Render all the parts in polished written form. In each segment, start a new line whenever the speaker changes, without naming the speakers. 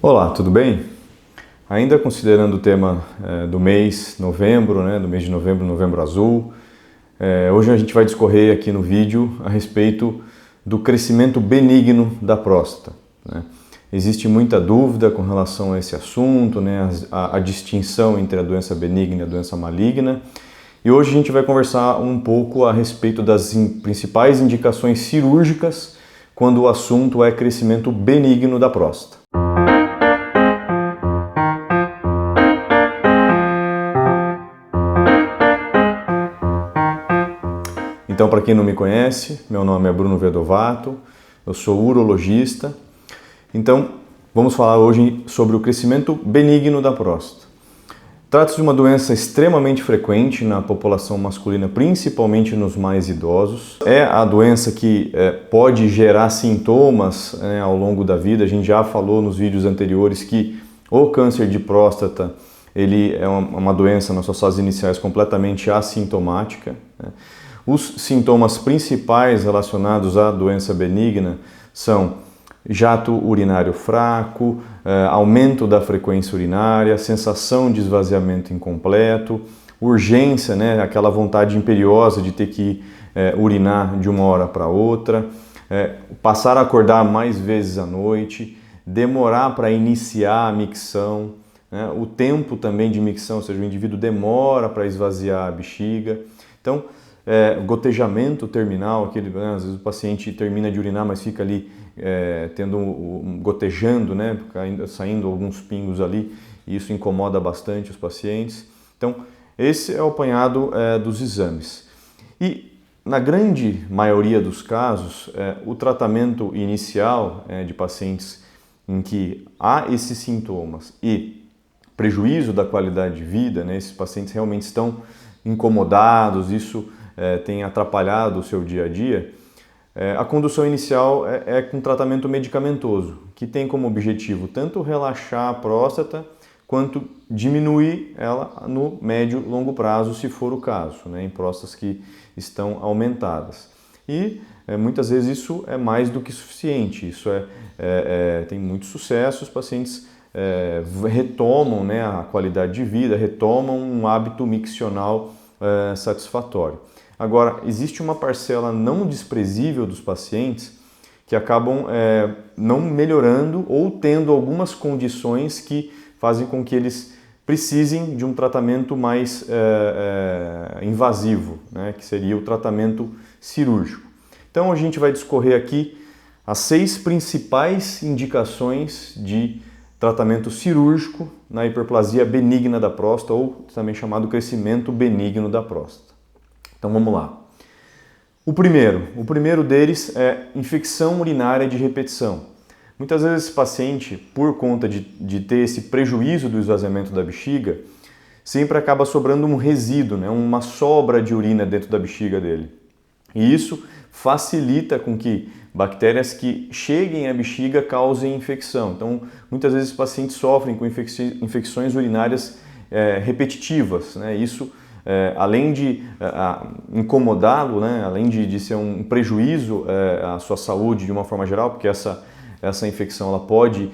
Olá, tudo bem? Ainda considerando o tema do mês novembro, do mês de novembro, Novembro Azul, hoje a gente vai discorrer aqui no vídeo a respeito do crescimento benigno da próstata. Existe muita dúvida com relação a esse assunto, a distinção entre a doença benigna e a doença maligna. E hoje a gente vai conversar um pouco a respeito das principais indicações cirúrgicas quando o assunto é crescimento benigno da próstata. Então, para quem não me conhece, meu nome é Bruno Vedovato, eu sou urologista. Então, vamos falar hoje sobre o crescimento benigno da próstata. Trata-se de uma doença extremamente frequente na população masculina, principalmente nos mais idosos. É a doença que pode gerar sintomas ao longo da vida. A gente já falou nos vídeos anteriores que o câncer de próstata ele é uma doença nas suas fases iniciais completamente assintomática. Os sintomas principais relacionados à doença benigna são jato urinário fraco, aumento da frequência urinária, sensação de esvaziamento incompleto, urgência, aquela vontade imperiosa de ter que urinar de uma hora para outra, passar a acordar mais vezes à noite, demorar para iniciar a micção, o tempo também de micção, ou seja, o indivíduo demora para esvaziar a bexiga. Então, gotejamento terminal, às vezes o paciente termina de urinar, mas fica ali gotejando, saindo alguns pingos ali, e isso incomoda bastante os pacientes. Então, esse é o apanhado dos exames. E, na grande maioria dos casos, o tratamento inicial de pacientes em que há esses sintomas e prejuízo da qualidade de vida, esses pacientes realmente estão incomodados, isso tem atrapalhado o seu dia a dia, a condução inicial é com tratamento medicamentoso, que tem como objetivo tanto relaxar a próstata, quanto diminuir ela no médio e longo prazo, se for o caso, em próstatas que estão aumentadas. E muitas vezes isso é mais do que suficiente, isso tem muito sucesso, os pacientes retomam a qualidade de vida, retomam um hábito miccional satisfatório. Agora, existe uma parcela não desprezível dos pacientes que acabam não melhorando ou tendo algumas condições que fazem com que eles precisem de um tratamento mais invasivo, que seria o tratamento cirúrgico. Então, a gente vai discorrer aqui as 6 principais indicações de tratamento cirúrgico na hiperplasia benigna da próstata, ou também chamado crescimento benigno da próstata. Então vamos lá. O primeiro deles é infecção urinária de repetição. Muitas vezes esse paciente, por conta de ter esse prejuízo do esvaziamento da bexiga, sempre acaba sobrando um resíduo, uma sobra de urina dentro da bexiga dele. E isso facilita com que bactérias que cheguem à bexiga causem infecção. Então, muitas vezes os pacientes sofrem com infecções urinárias repetitivas. Isso, além de incomodá-lo, além de ser um prejuízo à sua saúde de uma forma geral, porque essa infecção ela pode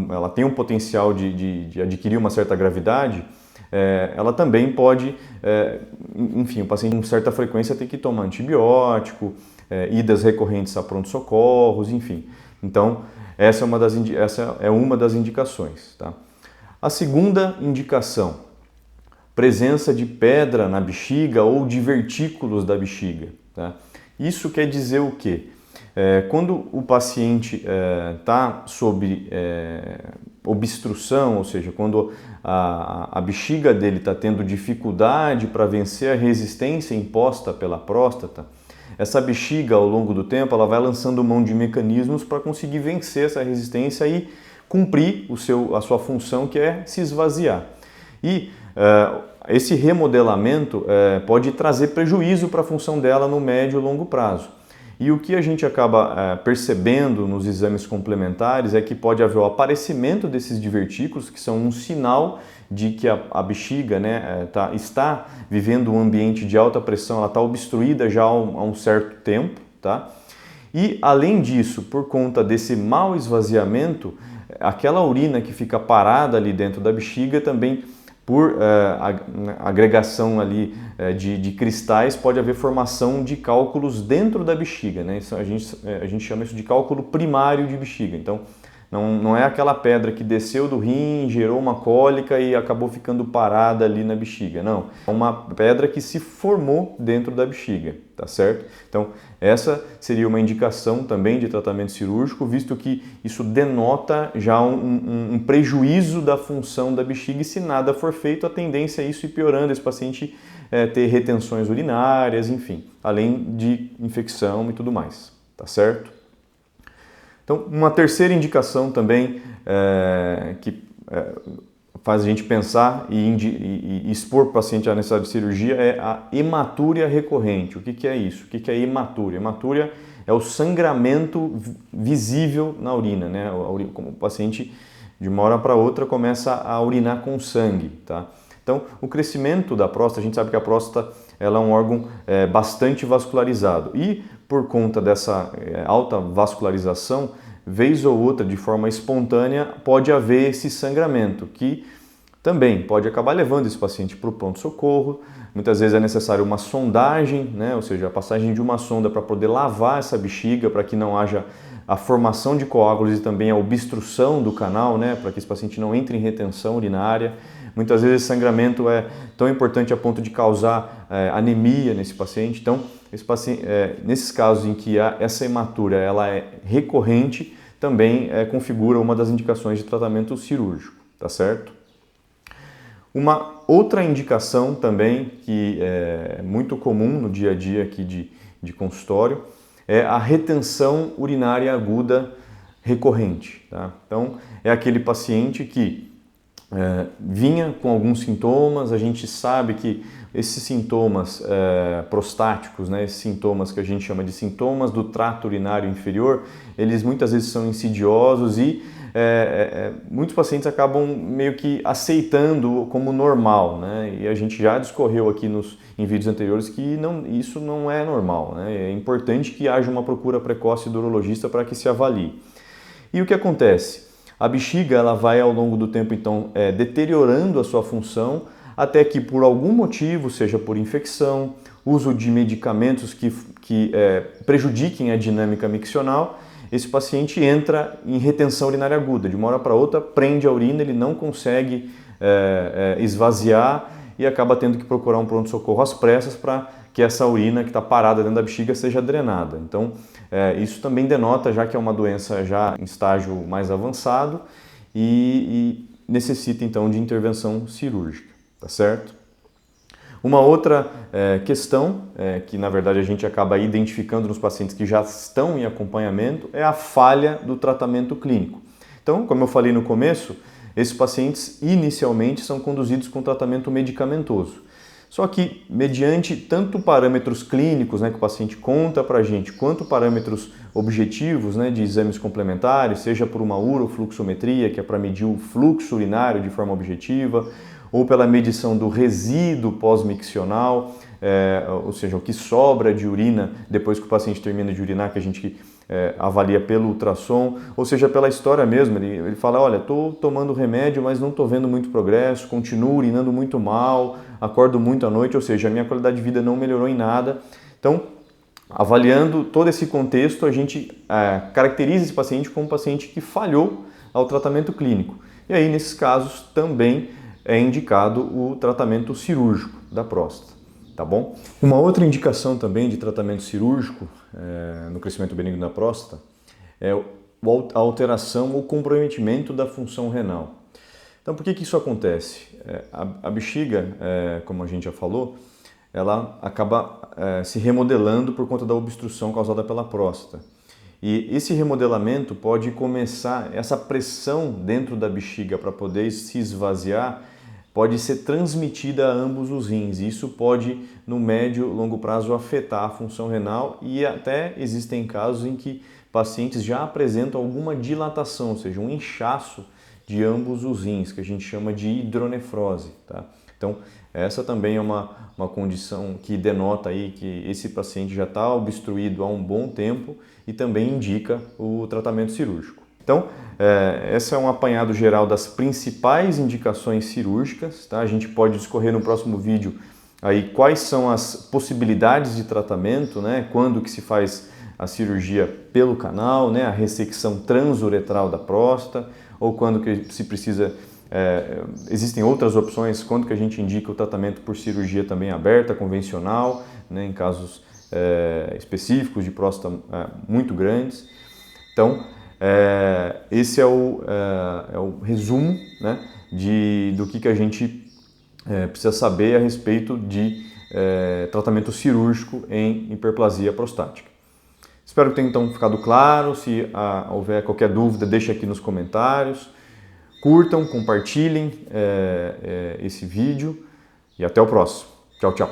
ela tem um potencial de adquirir uma certa gravidade, ela também pode, o paciente com certa frequência tem que tomar antibiótico, idas recorrentes a pronto-socorros, enfim. Então, essa é uma das indicações. Tá? A segunda indicação, presença de pedra na bexiga ou de vertículos da bexiga. Tá? Isso quer dizer o quê? Quando o paciente está sob obstrução, ou seja, quando a bexiga dele está tendo dificuldade para vencer a resistência imposta pela próstata, essa bexiga, ao longo do tempo, ela vai lançando mão de mecanismos para conseguir vencer essa resistência e cumprir a sua função, que é se esvaziar. E esse remodelamento pode trazer prejuízo para a função dela no médio e longo prazo. E o que a gente acaba percebendo nos exames complementares é que pode haver o aparecimento desses divertículos, que são um sinal de que a bexiga está vivendo um ambiente de alta pressão, ela está obstruída já há um certo tempo. Tá? E, além disso, por conta desse mau esvaziamento, aquela urina que fica parada ali dentro da bexiga também, por agregação ali de cristais, pode haver formação de cálculos dentro da bexiga, né? Isso, a gente chama isso de cálculo primário de bexiga. Então, não é aquela pedra que desceu do rim, gerou uma cólica e acabou ficando parada ali na bexiga. Não, é uma pedra que se formou dentro da bexiga, tá certo? Então, essa seria uma indicação também de tratamento cirúrgico, visto que isso denota já um prejuízo da função da bexiga e se nada for feito, a tendência é isso ir piorando, esse paciente ter retenções urinárias, enfim, além de infecção e tudo mais, tá certo? Então, uma terceira indicação também que faz a gente pensar e expor o paciente à necessidade de cirurgia é a hematúria recorrente. O que é isso? O que é hematúria? Hematúria é o sangramento visível na urina, né? Como o paciente, de uma hora para outra, começa a urinar com sangue, tá? Então, o crescimento da próstata, a gente sabe que a próstata ela é um órgão bastante vascularizado e por conta dessa alta vascularização, vez ou outra, de forma espontânea, pode haver esse sangramento, que também pode acabar levando esse paciente para o pronto-socorro. Muitas vezes é necessário uma sondagem, né? Ou seja, a passagem de uma sonda para poder lavar essa bexiga, para que não haja a formação de coágulos e também a obstrução do canal, né? Para que esse paciente não entre em retenção urinária. Muitas vezes esse sangramento é tão importante a ponto de causar anemia nesse paciente. Então, nesses casos em que essa hematúria ela é recorrente, também configura uma das indicações de tratamento cirúrgico, tá certo? Uma outra indicação também que é muito comum no dia a dia aqui de consultório é a retenção urinária aguda recorrente, tá? Então, é aquele paciente que vinha com alguns sintomas, a gente sabe que esses sintomas prostáticos, né, esses sintomas que a gente chama de sintomas do trato urinário inferior, eles muitas vezes são insidiosos e muitos pacientes acabam meio que aceitando como normal, né? E a gente já discorreu aqui em vídeos anteriores que isso não é normal, né? É importante que haja uma procura precoce do urologista para que se avalie. E o que acontece? A bexiga ela vai ao longo do tempo então deteriorando a sua função até que por algum motivo, seja por infecção, uso de medicamentos que prejudiquem a dinâmica miccional, esse paciente entra em retenção urinária aguda. De uma hora para outra prende a urina, ele não consegue esvaziar e acaba tendo que procurar um pronto-socorro às pressas para que essa urina que está parada dentro da bexiga seja drenada. Então, isso também denota já que é uma doença já em estágio mais avançado e necessita então de intervenção cirúrgica, tá certo? Uma outra questão que na verdade a gente acaba identificando nos pacientes que já estão em acompanhamento é a falha do tratamento clínico. Então, como eu falei no começo, esses pacientes inicialmente são conduzidos com tratamento medicamentoso. Só que, mediante tanto parâmetros clínicos, né, que o paciente conta para a gente, quanto parâmetros objetivos, né, de exames complementares, seja por uma urofluxometria, que é para medir o fluxo urinário de forma objetiva, ou pela medição do resíduo pós-miccional, ou seja, o que sobra de urina depois que o paciente termina de urinar, que a gente avalia pelo ultrassom, ou seja, pela história mesmo. Ele fala, olha, estou tomando remédio, mas não estou vendo muito progresso, continuo urinando muito mal, acordo muito à noite, ou seja, a minha qualidade de vida não melhorou em nada. Então, avaliando todo esse contexto, a gente caracteriza esse paciente como um paciente que falhou ao tratamento clínico. E aí, nesses casos, também é indicado o tratamento cirúrgico da próstata, tá bom? Uma outra indicação também de tratamento cirúrgico no crescimento benigno da próstata é a alteração ou comprometimento da função renal. Então, por que isso acontece? A bexiga, como a gente já falou, ela acaba se remodelando por conta da obstrução causada pela próstata. E esse remodelamento pode começar, essa pressão dentro da bexiga para poder se esvaziar, pode ser transmitida a ambos os rins. Isso pode, no médio e longo prazo, afetar a função renal e até existem casos em que pacientes já apresentam alguma dilatação, ou seja, um inchaço de ambos os rins, que a gente chama de hidronefrose, tá? Então, essa também é uma condição que denota aí que esse paciente já está obstruído há um bom tempo e também indica o tratamento cirúrgico. Então, esse é um apanhado geral das principais indicações cirúrgicas, tá? A gente pode discorrer no próximo vídeo aí quais são as possibilidades de tratamento, né? Quando que se faz a cirurgia pelo canal, né? A ressecção transuretral da próstata, ou quando que se precisa, existem outras opções, quando que a gente indica o tratamento por cirurgia também aberta, convencional, né? Em casos específicos de próstata muito grandes. Então, esse é o resumo, né, do que a gente precisa saber a respeito de tratamento cirúrgico em hiperplasia prostática. Espero que tenha então ficado claro. Se houver qualquer dúvida, deixe aqui nos comentários. Curtam, compartilhem esse vídeo e até o próximo. Tchau, tchau.